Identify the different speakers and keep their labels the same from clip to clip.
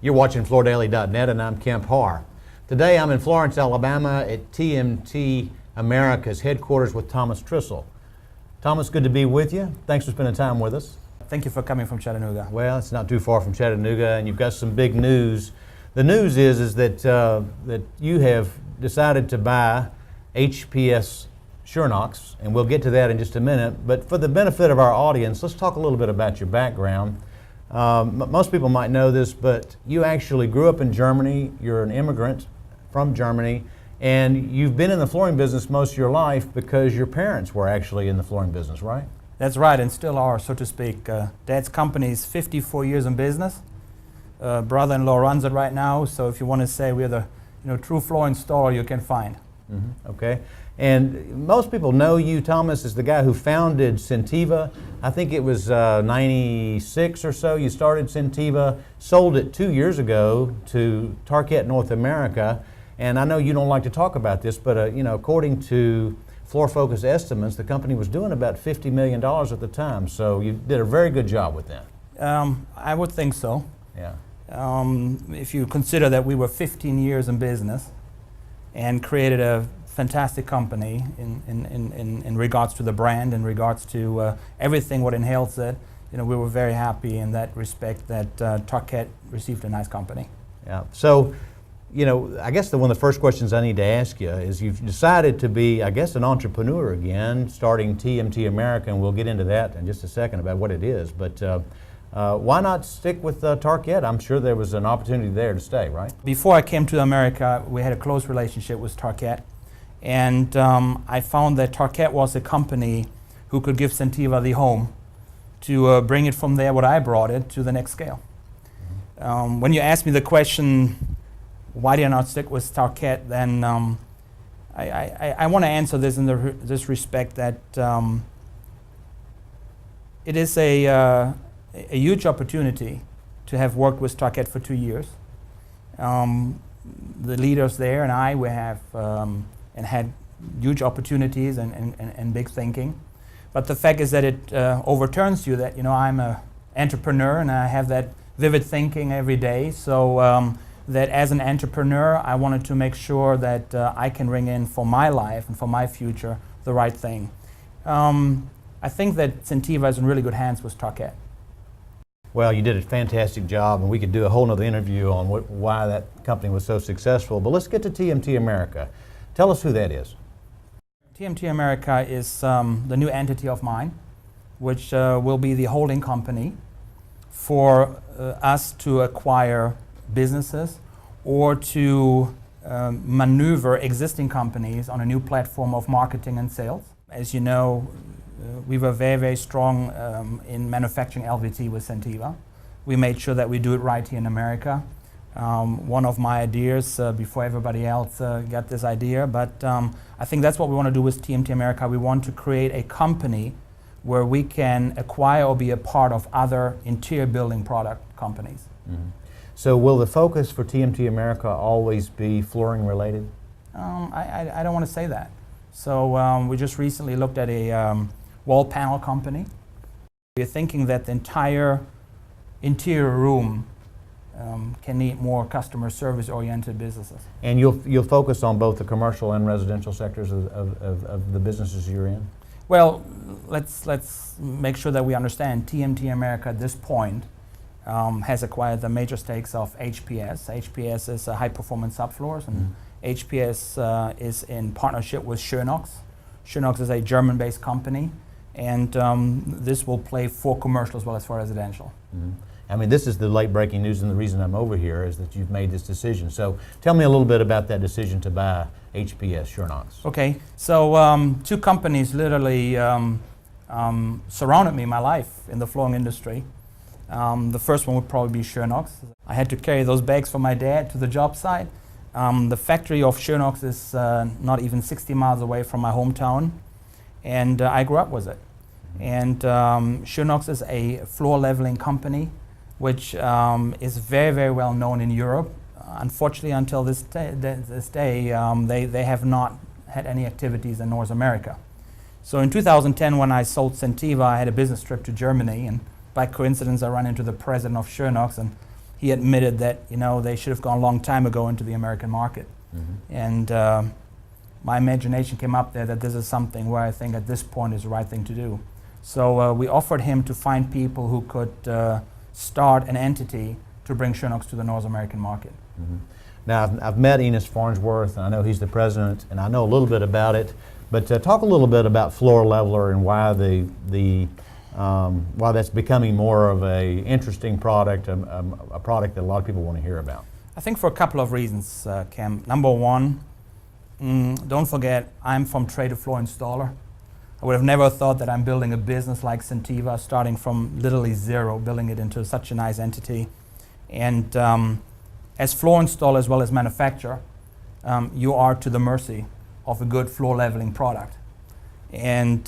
Speaker 1: You're watching FloorDaily.net, and I'm Kemp Harr. Today I'm in Florence, Alabama at TMT America's headquarters with Thomas Trissl. Thomas, good to be with you. Thanks for spending time with us.
Speaker 2: Thank you for coming from Chattanooga.
Speaker 1: Well, it's not too far from Chattanooga, and you've got some big news. The news is that that you have decided to buy HPS Schönox, and we'll get to that in just a minute. But for the benefit of our audience, let's talk a little bit about your background. Most people might know this, but you actually grew up in Germany. You're an immigrant from Germany, and you've been in the flooring business most of your life because your parents were actually in the flooring business, right?
Speaker 2: That's right, and still are, so to speak. Dad's company is 54 years in business. Brother-in-law runs it right now, so if you want to say we're the true flooring installer you can find.
Speaker 1: Mm-hmm. Okay. And most people know you, Thomas, as the guy who founded Sentiva. I think it was 96 or so. You started Sentiva, sold it 2 years ago to Tarkett North America. And I know you don't like to talk about this, but according to Floor Focus estimates, the company was doing about $50 million at the time. So you did a very good job with that.
Speaker 2: I would think so.
Speaker 1: Yeah.
Speaker 2: If you consider that we were 15 years in business and created a fantastic company in regards to the brand, in regards to everything what inhales it. We were very happy in that respect that Tarkett received a nice company.
Speaker 1: Yeah. So, I guess one of the first questions I need to ask you is you've decided to be, I guess, an entrepreneur again, starting TMT America, and we'll get into that in just a second about what it is. But why not stick with Tarkett? I'm sure there was an opportunity there to stay, right?
Speaker 2: Before I came to America, we had a close relationship with Tarkett. And I found that Tarkett was a company who could give Sentiva the home to bring it from there, what I brought it, to the next scale. When you ask me the question, why did I not stick with Tarkett, then I want to answer this in this respect that it is a huge opportunity to have worked with Tarkett for 2 years. The leaders there and I, we have and had huge opportunities and big thinking. But the fact is that it overturns you that, I'm an entrepreneur and I have that vivid thinking every day. So that as an entrepreneur, I wanted to make sure that I can bring in for my life and for my future the right thing. I think that Sentiva is in really good hands with Tarkett.
Speaker 1: Well, you did a fantastic job, and we could do a whole nother interview on why that company was so successful. But let's get to TMT America. Tell us who that is.
Speaker 2: TMT America is the new entity of mine, which will be the holding company for us to acquire businesses or to maneuver existing companies on a new platform of marketing and sales. As you know, we were very, very strong in manufacturing LVT with Sentiva. We made sure that we do it right here in America. One of my ideas before everybody else got this idea, but I think that's what we want to do with TMT America. We want to create a company where we can acquire or be a part of other interior building product companies.
Speaker 1: Mm-hmm. So will the focus for TMT America always be flooring related?
Speaker 2: I don't want to say that. So we just recently looked at a wall panel company. We're thinking that the entire interior room can need more customer service oriented businesses.
Speaker 1: And you'll focus on both the commercial and residential sectors of the businesses you're in?
Speaker 2: Well, let's make sure that we understand TMT America at this point has acquired the major stakes of HPS. HPS is high performance subfloors, and HPS is in partnership with Schönox. Schönox is a German-based company, and this will play for commercial as well as for residential.
Speaker 1: Mm-hmm. I mean, this is the late-breaking news, and the reason I'm over here is that you've made this decision. So tell me a little bit about that decision to buy HPS Schönox.
Speaker 2: Okay, so two companies literally surrounded me in my life in the flooring industry. The first one would probably be Schönox. I had to carry those bags for my dad to the job site. The factory of Schönox is not even 60 miles away from my hometown, and I grew up with it. And Schönox is a floor leveling company which is very, very well known in Europe. Unfortunately, until this day, they have not had any activities in North America. So in 2010, when I sold Sentiva, I had a business trip to Germany, and by coincidence, I ran into the president of Schönox, and he admitted that they should have gone a long time ago into the American market. And my imagination came up there that this is something where I think at this point is the right thing to do. So we offered him to find people who could start an entity to bring Schönox to the North American market.
Speaker 1: Now, I've met Enos Farnsworth, and I know he's the president, and I know a little bit about it. But talk a little bit about Floor Leveler and why why that's becoming more of a interesting product, a product that a lot of people want to hear about.
Speaker 2: I think for a couple of reasons, Kemp. Number one, don't forget, I'm from trade floor installer. I would have never thought that I'm building a business like Sentiva, starting from literally zero, building it into such a nice entity. And as floor installer as well as manufacturer, you are to the mercy of a good floor leveling product. And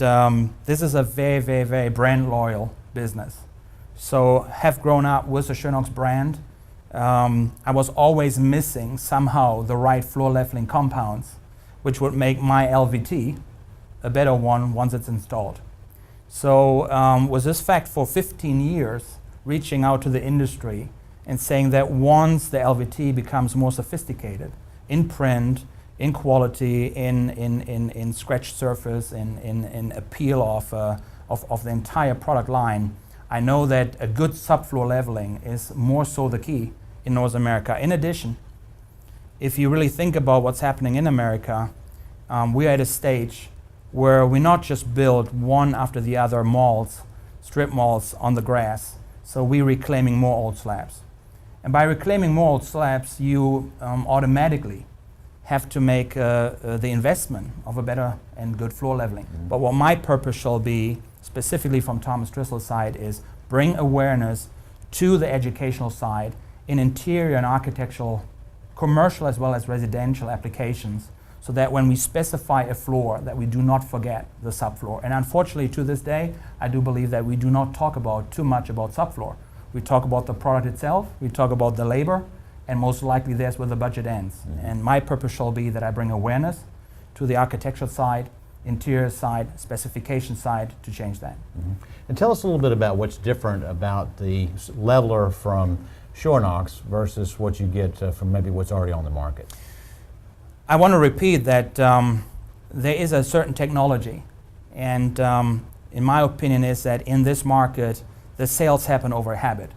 Speaker 2: this is a very, very, very brand loyal business. So have grown up with the Schönox brand. I was always missing somehow the right floor leveling compounds, which would make my LVT a better one once it's installed. So with this fact for 15 years, reaching out to the industry and saying that once the LVT becomes more sophisticated in print, in quality, in scratch surface, in appeal of the entire product line, I know that a good subfloor leveling is more so the key in North America. In addition, if you really think about what's happening in America, we're at a stage where we not just build one after the other malls, strip malls on the grass, so we're reclaiming more old slabs. And by reclaiming more old slabs, you automatically have to make the investment of a better and good floor leveling. But what my purpose shall be, specifically from Thomas Trissl's side, is bring awareness to the educational side in interior and architectural, commercial as well as residential applications, so that when we specify a floor, that we do not forget the subfloor. And unfortunately, to this day, I do believe that we do not talk too much about subfloor. We talk about the product itself, we talk about the labor, and most likely that's where the budget ends. And my purpose shall be that I bring awareness to the architectural side, interior side, specification side to change that.
Speaker 1: And tell us a little bit about what's different about the leveler from Schönox versus what you get from maybe what's already on the market.
Speaker 2: I want to repeat that there is a certain technology, and in my opinion is that in this market, the sales happen over habit.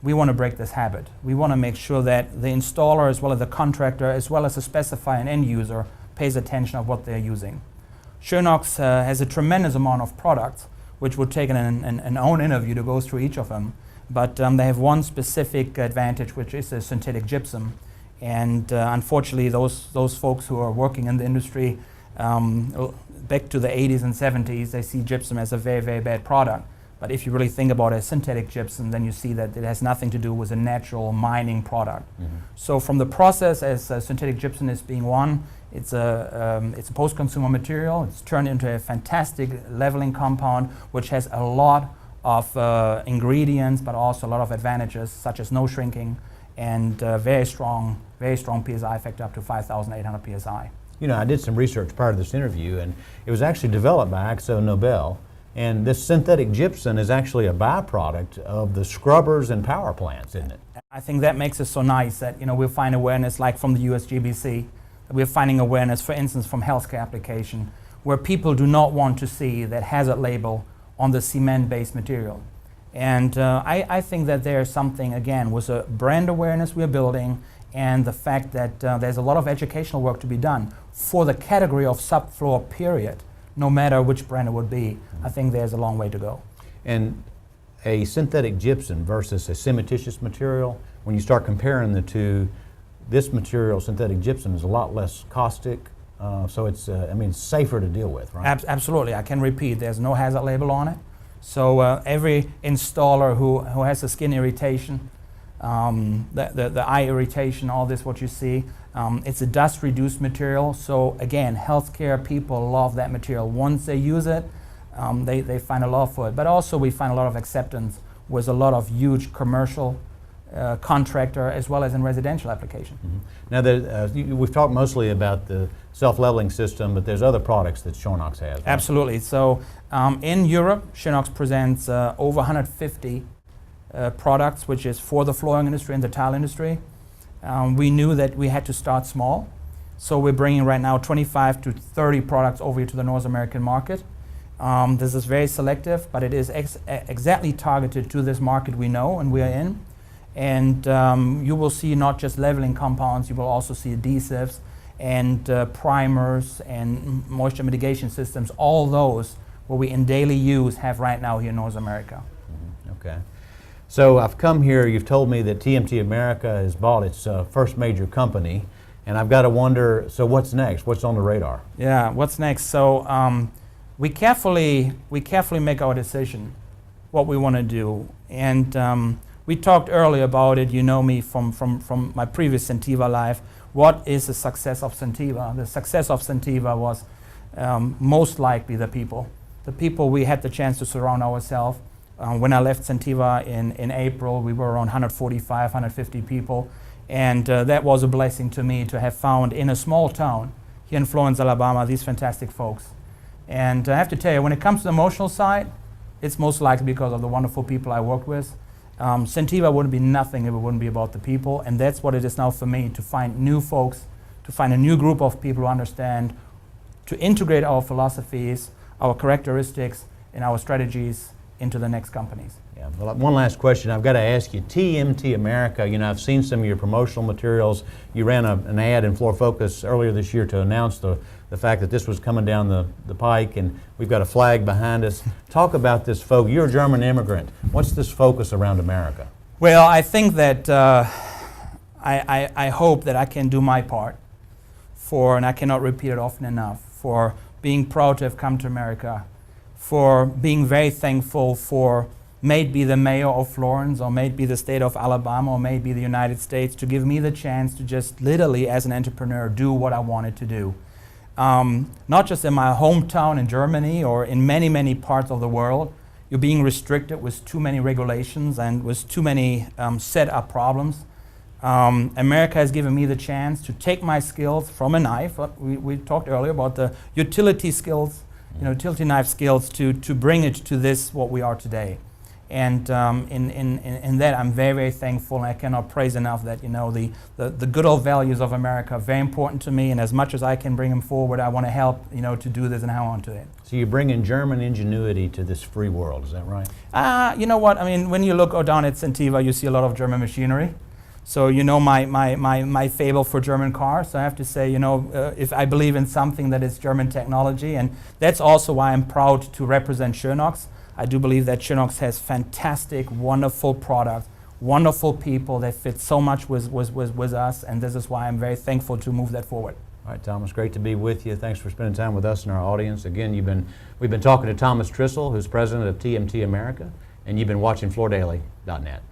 Speaker 2: We want to break this habit. We want to make sure that the installer as well as the contractor as well as the specifier and end user pays attention of what they're using. Schönox has a tremendous amount of products, which would take an own interview to go through each of them, but they have one specific advantage, which is the synthetic gypsum. And unfortunately, those folks who are working in the industry back to the 80s and 70s, they see gypsum as a very, very bad product. But if you really think about a synthetic gypsum, then you see that it has nothing to do with a natural mining product. So from the process as synthetic gypsum is being one, it's a post-consumer material. It's turned into a fantastic leveling compound, which has a lot of ingredients, but also a lot of advantages, such as no shrinking and very strong PSI factor up to 5,800 PSI.
Speaker 1: You know, I did some research prior to this interview, and it was actually developed by Akzo Nobel. And this synthetic gypsum is actually a byproduct of the scrubbers and power plants, isn't it?
Speaker 2: I think that makes it so nice that we'll find awareness like from the USGBC, that we're finding awareness, for instance, from healthcare application, where people do not want to see that hazard label on the cement-based material. And I think that there's something, again, with a brand awareness we're building and the fact that there's a lot of educational work to be done for the category of subfloor period, no matter which brand it would be. I think there's a long way to go.
Speaker 1: And a synthetic gypsum versus a cementitious material, when you start comparing the two, this material, synthetic gypsum, is a lot less caustic, so it's, it's safer to deal with, right?
Speaker 2: Absolutely. I can repeat, there's no hazard label on it. So every installer who has the skin irritation, the eye irritation, all this what you see, it's a dust-reduced material. So again, healthcare people love that material. Once they use it, they find a love for it. But also we find a lot of acceptance with a lot of huge commercial contractor as well as in residential application.
Speaker 1: Now, we've talked mostly about the self-leveling system, but there's other products that Schönox has. Right?
Speaker 2: Absolutely. So in Europe, Schönox presents over 150 products, which is for the flooring industry and the tile industry. We knew that we had to start small. So we're bringing right now 25 to 30 products over here to the North American market. This is very selective, but it is exactly targeted to this market we know and we are in. And you will see not just leveling compounds, you will also see adhesives and primers and moisture mitigation systems. All those what we in daily use have right now here in North America.
Speaker 1: Okay. So I've come here, you've told me that TMT America has bought its first major company, and I've got to wonder, so what's next? What's on the radar?
Speaker 2: Yeah, what's next? So we carefully make our decision what we want to do. And we talked earlier about it, you know me from my previous Sentiva life. What is the success of Sentiva? The success of Sentiva was most likely the people. The people we had the chance to surround ourselves. When I left Sentiva in April, we were around 145, 150 people. And that was a blessing to me to have found in a small town here in Florence, Alabama, these fantastic folks. And I have to tell you, when it comes to the emotional side, it's most likely because of the wonderful people I worked with. Sentiva wouldn't be nothing if it wouldn't be about the people, and that's what it is now for me, to find new folks, to find a new group of people who understand, to integrate our philosophies, our characteristics, and our strategies into the next companies.
Speaker 1: Yeah. Well, one last question I've got to ask you. TMT America, you know, I've seen some of your promotional materials. You ran an ad in Floor Focus earlier this year to announce the fact that this was coming down the pike, and we've got a flag behind us. Talk about this focus. You're a German immigrant. What's this focus around America?
Speaker 2: Well, I think that I hope that I can do my part for, and I cannot repeat it often enough, for being proud to have come to America, for being very thankful for may it be the mayor of Florence, or may it be the state of Alabama, or may it be the United States, to give me the chance to just literally, as an entrepreneur, do what I wanted to do. Not just in my hometown in Germany or in many, many parts of the world. You're being restricted with too many regulations and with too many set up problems. America has given me the chance to take my skills from a knife. We talked earlier about the utility skills, utility knife skills, to bring it to this, what we are today. And in that, I'm very, very thankful, and I cannot praise enough that the good old values of America are very important to me, and as much as I can bring them forward, I want to help to do this and hang on to it.
Speaker 1: So you bring in German ingenuity to this free world, is that right?
Speaker 2: You know what? I mean, when you look down at Sentiva, you see a lot of German machinery. So my fable for German cars. So I have to say, if I believe in something that is German technology, and that's also why I'm proud to represent Schönox. I do believe that Schönox has fantastic, wonderful products, wonderful people that fit so much with us, and this is why I'm very thankful to move that forward.
Speaker 1: All right, Thomas, great to be with you. Thanks for spending time with us and our audience. Again, we've been talking to Thomas Trissl, who's president of TMT America, and you've been watching FloorDaily.net.